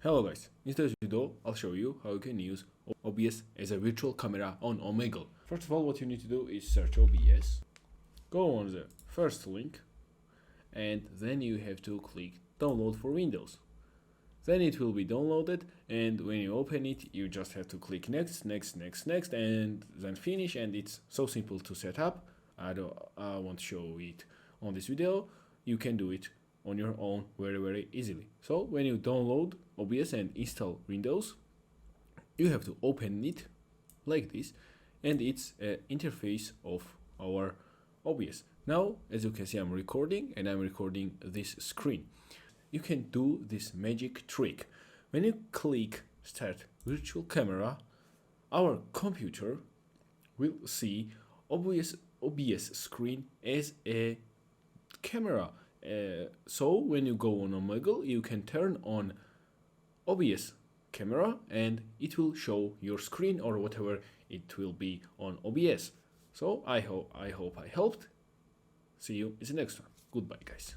Hello guys, in today's video I'll show you how you can use OBS as a virtual camera on Omegle. First of all, what you need to do is search OBS, go on the first link, and then you have to click download for Windows. Then it will be downloaded, and when you open it you just have to click next, and then finish, and it's so simple to set up. I won't show it on this video. You can do it on your own very easily. So when you download OBS and install Windows, you have to open it like this, and it's an interface of our OBS. Now, as you can see, I'm recording, and I'm recording this screen. You can do this magic trick. When you click start virtual camera, our computer will see OBS screen as a camera. So when you go on Omegle, you can turn on OBS camera and it will show your screen or whatever it will be on OBS. So I hope I helped. See you in the next one. Goodbye, guys.